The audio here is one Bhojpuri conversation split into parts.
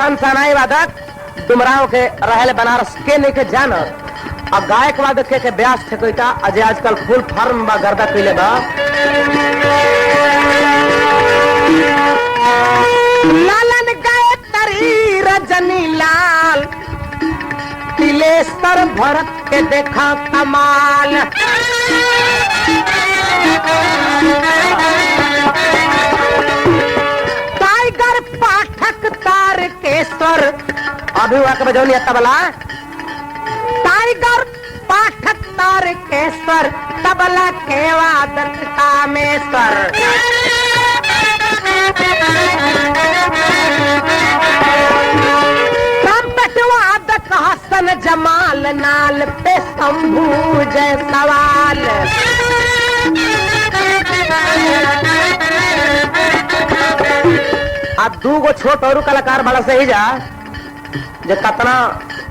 महान सनाई वादक डुमराव के रहल बनारस के नहीं के जानत और गायक वादक के ब्यास ठेकोइता अजय आजकल फुल फार्म बा गर्दा कइले बा। लालन गाय तरी रजनी लाल तिलेश्वर भरत के देखा कमाल। टाइगर पाठक तारकेश्वर अभी वहां के बजौनी तबला टाइगर पाठक तारकेश्वर तबला के वादक कामेश्वर। ट्रम्पेट वादक हसन जमाल नाल पे शंभू जय सवाल। अब दूगो छोट और कलाकार बड़ा सही जा जो कतना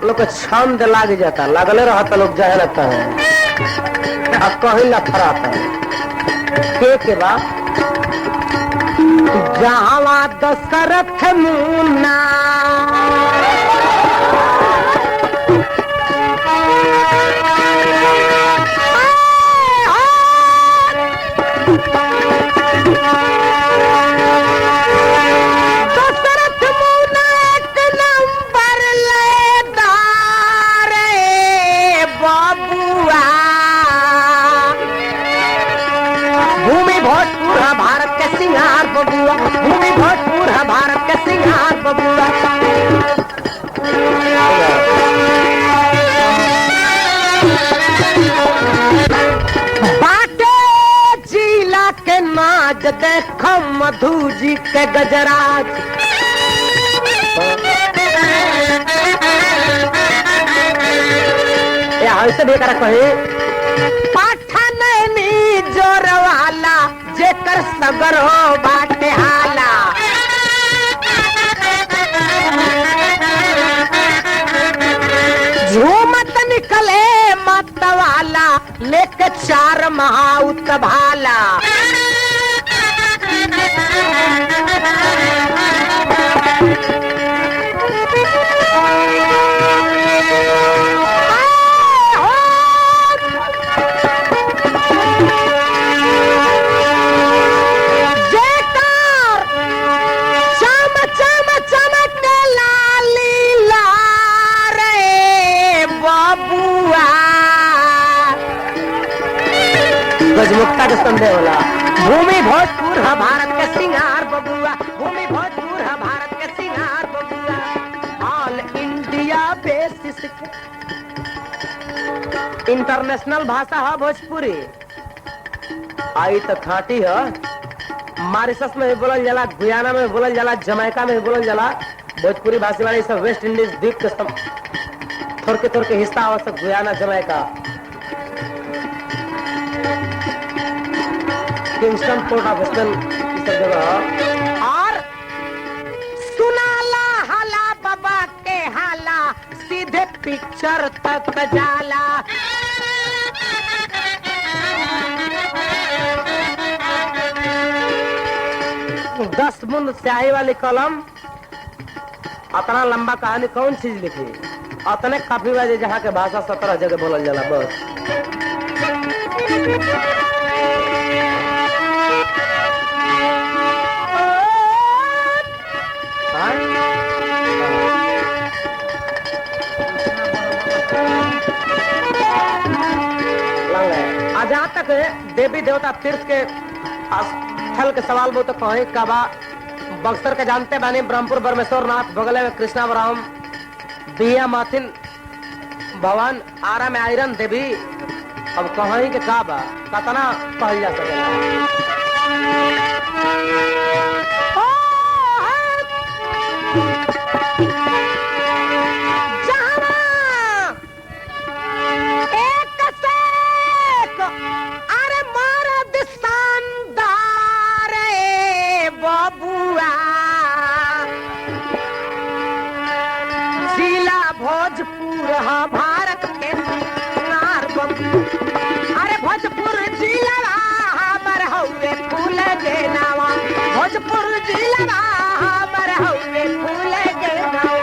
लोग छंद लाग जाता लगले रहता लोग जाए लगता है अब कहीं लफड़ा है के बा जहाँ दशरथ मुन्ना भूमि भोजपुर है भारत के सिंगार बबुआ। बाटे जिला के नाच देखो मधु जी के गजराज। ऐसे भी कर कहे पाठन जोर वाला जेकर सगर हो बाटे हाला। झूमत निकले मत वाला लेके चार महाउत भाला। गजमुक्ता के संदेह होला भूमि भोजपुर है भारत के सिंगार बबुआ। भूमि भोजपुर है भारत के सिंगार बबुआ। ऑल इंडिया बेसिस इंटरनेशनल भाषा है भोजपुरी। आई तो खाटी है मॉरिशस में भी बोलल जाला गुयाना में भी बोलल जाला जमैका में भी बोलल जाला। भोजपुरी भाषा वाले सब वेस्ट इंडीज द्वीप के थोड़के थोड़के हिस्सा हो सब Guyana Jamaica Kingston port of Spain सब जगह। और सुनाला हाला बाबा के हाला सीधे पिक्चर तक जाला। दस बुंद स्याही वाली कलम अतना लंबा कहानी कौन चीज लिखी अतने काफी बाजे जहाँ के भाषा 17 जगह बोलल जाला बस। जहाँ तक देवी देवता तीर्थ के स्थल के सवाल वो तो कहीं काबा बक्सर के जानते बानी ब्रह्मपुर बरमेश्वर नाथ बगल में कृष्णा ब्राह्म दिया माथिन भवन आरा में आयरन देवी। अब कहीं के काबा कतना कहल जा सकेला। भोजपुर भारत के सिंगार अरे भोजपुर जिला हमर हउए फूल गे नावा। भोजपुर जिला हमर हउए फूल गे नावा।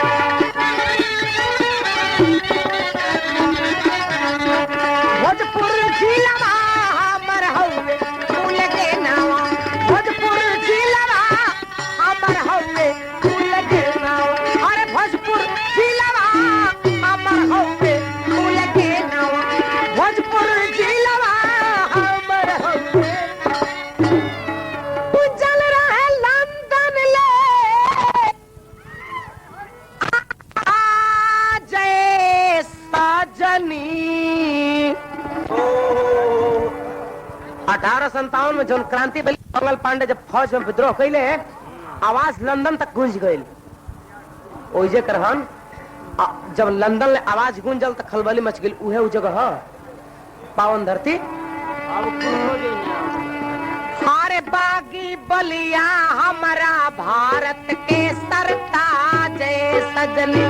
1757 में जौन क्रांति भइल, मंगल पांडे जब फौज में विद्रोह कैले, आवाज लंदन तक गूंज गई। ओइजे करहन जब लंदन में आवाज गूंजल तो खलबली मच गई। उहे उ जगह पावन धरती। हारे बागी बलिया हमारा भारत के सरताज सजनी।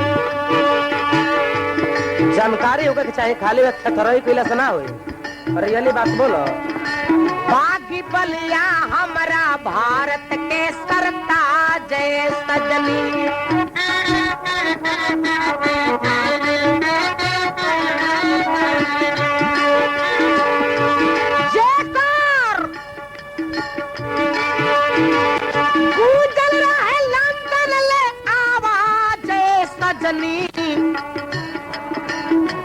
जानकारी होगा कि चाहे खाली थरई कैला से ना हो, रियली बात बोलो। बागी बलिया हमारा भारत के सरताज सजनी। गूंजल रहे लंदन ले आवाज सजनी।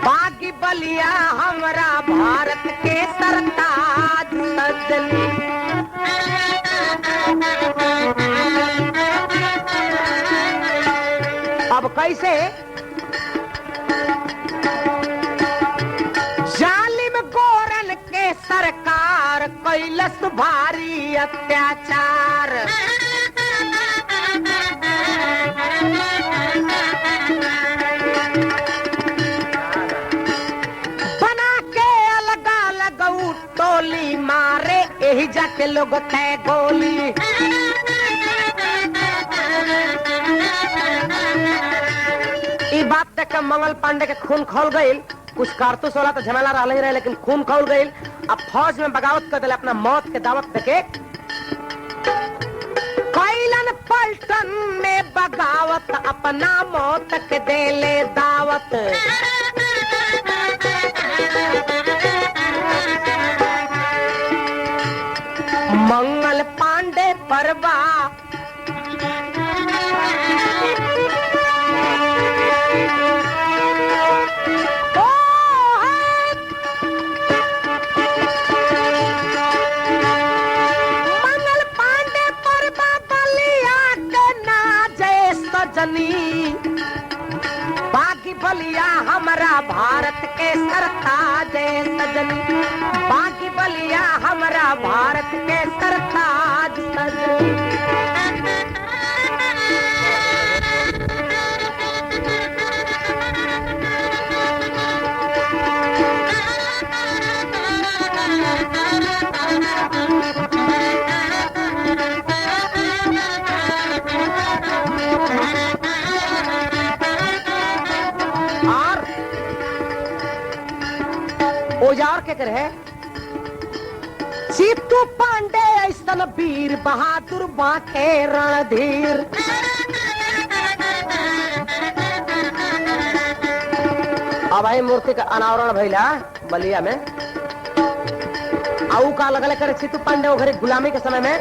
बागी बलिया हमारा भारत के सरताज सजनी। अब कैसे जालिम गोरन के सरकार कैलस भारी अत्याचार। बना के अलगा लगऊ टोली मारे, यही जाके लोग तय गोली। ई बात देख के मंगल पांडे के खून खौल गई। कुछ कारतूस वाला तो झमेला रहा ही रहे, लेकिन खून खौल गई। अब फौज में बगावत कर दिले, अपना मौत के दावत देके कैलन पलटन में बगावत, अपना मौत के देले दावत। मंगल पांडे परवा बागी बलिया हमारा भारत के सरताज सजनी। बागी बलिया हमारा भारत के सरताज सजनी। औजार के करे सीतू पांडे ऐसन वीर बहादुर बाके रणधीर। अब आई मूर्ति का अनावरण भइला बलिया में। आऊ का लगल करे सीतू पांडे वो घरे गुलामी के समय में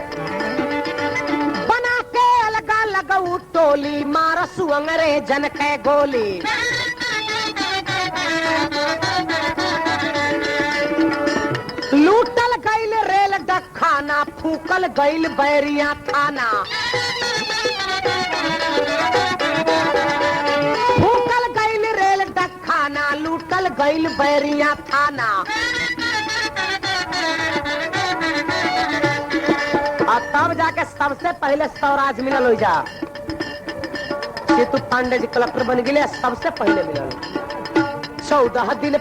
बना के अलगा लगऊ टोली, मारसु अंग्रेजन के गोली। लूटल गईल रेल डखाना, फूकल गईल बैरिया थाना। फूकल गईल रेल डखाना, लूटल गईल बैरिया थाना। और तब जाके सबसे पहले स्वराज मिलल हो जा। सीतू पांडे जी कलेक्टर बन गए, सबसे पहले मिलल 14 दिन